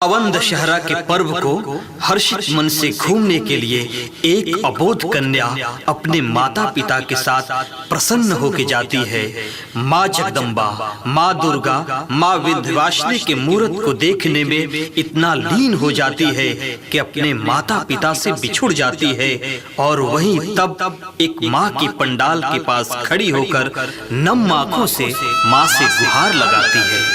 पावन दशहरा के पर्व को हर्षित मन से घूमने के लिए एक अबोध कन्या अपने माता पिता के साथ प्रसन्न होकर जाती है। माँ जगदम्बा, माँ दुर्गा, माँ विंध्यवासिनी के मूर्त को देखने में इतना लीन हो जाती है कि अपने माता पिता से बिछुड़ जाती है और वहीं तब एक माँ के पंडाल के पास खड़ी होकर नम आंखों से माँ से गुहार लगाती है।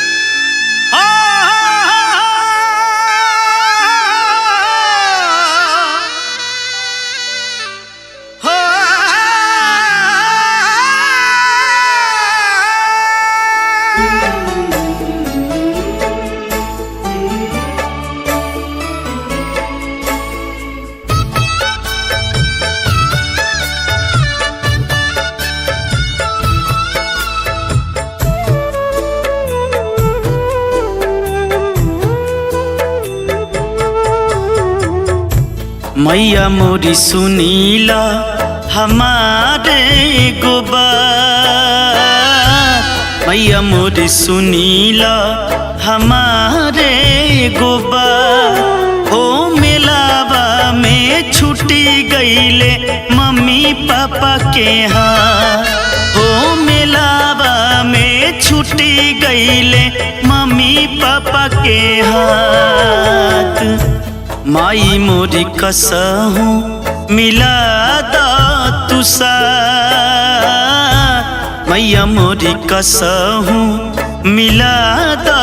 मैया मोरी सुनीला हमारे गोबार, मैया मोरी सुनीला हमारे गोबार। हो मेलावा में छुट्टी गईले मम्मी पापा के हाथ, हो मेलावा में छुट्टी गईले मम्मी पापा के हाथ। माई मोरी कसहू मिला दा तू साथ, मैया मोरी कसहू मिला दा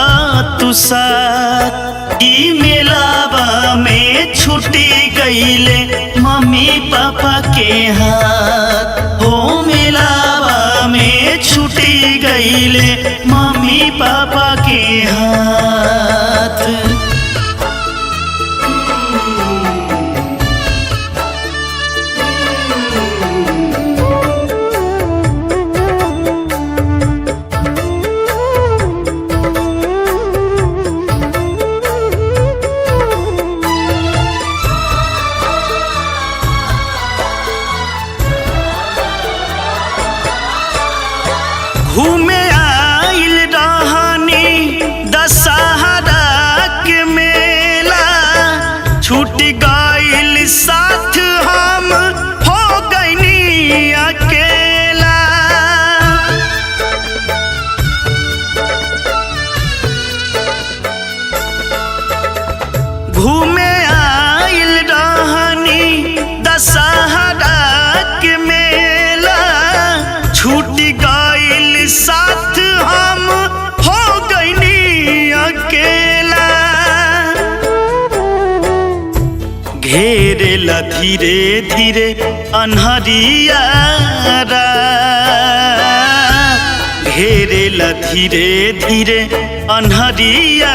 तू साथ। ई मेलावा में छुट्टी गईले मम्मी पापा के हाथ, हो मेलावा में छुट्टी गईले मम्मी पापा के हाथ। घूमे आइल रहनी दशहरा के मेला, छूट गइल साथ हम हो गइनी अकेला। घूमे आइल रहनी दशहरा के मेला, छूट गइल साथ हम हो गइनी अकेला। घेरेला धीरे धीरे अन्हरिया रात, घेरेला धीरे धीरे अन्हरिया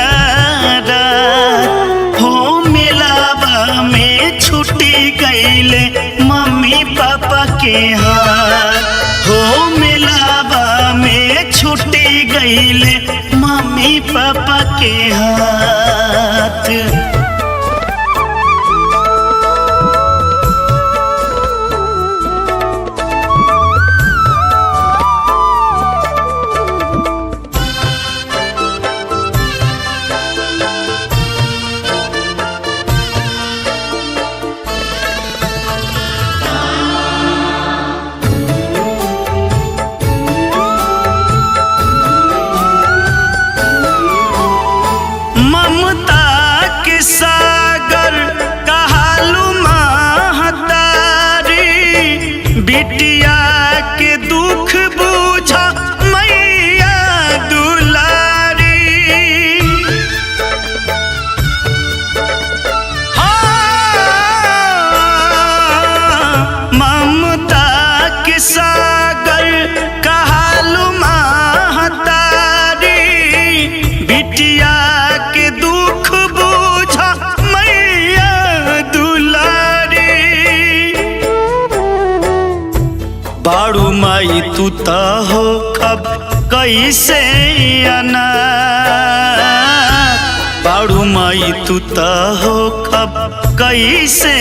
रात। हो मेलावा में छुट्टी गइले मम्मी पापा के हाथ, हो मेलावा में छुट्टी गईले मम्मी पापा के हाथ। बिटिया के दुख बूझा मैया दुलारी, ममता के सागर कहालू महतारी। बिटिया के दुख बूझा मैया दुलारी। बाड़ू माई तू ता हो कब कैसे अनाथ, बाड़ू माई तू ता हो कब कैसे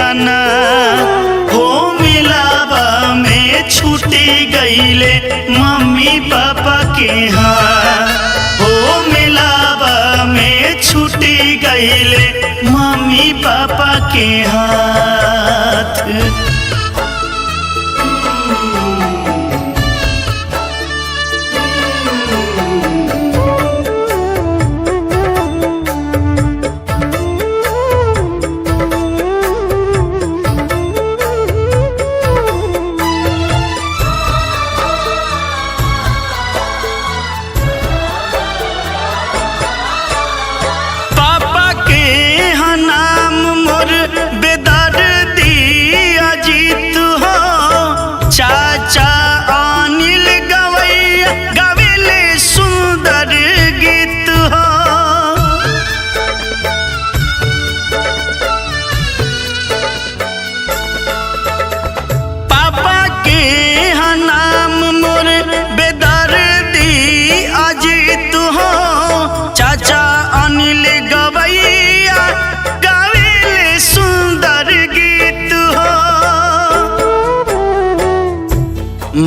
अनाथ। हो मिलावा में छूटी गईले मम्मी पापा के हाथ, हो मिलावा में छूटी छुट्टी गईले मम्मी पापा के हाथ।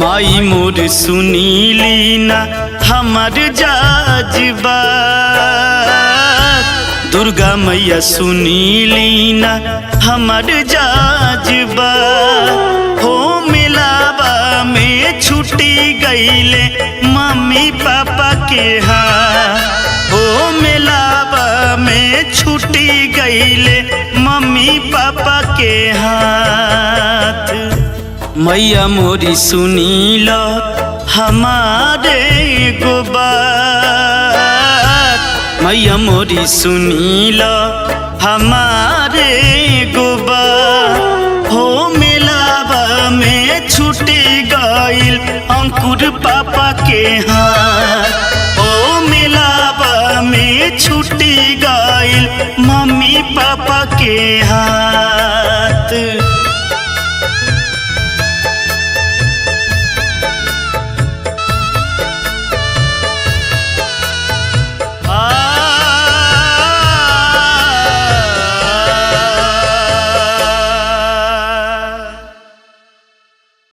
माई मोर सुनीली ना हमर जाजबा, दुर्गा मैया सुनीली ना हमर जाजबा। हो मिलावा में छुट्टी गईले मम्मी पापा के हाथ। हो मिलावा में छुट्टी गईले मम्मी पापा के हाथ। मैया मोरी सुनीला हमारे गो बात, मैया मोरी सुनीला हमारे गो बात। हो मिलावा में छुट्टी गईल अंकुर पापा के हाथ। हो मिलावा में छुट्टी गईल मम्मी पापा के हाथ।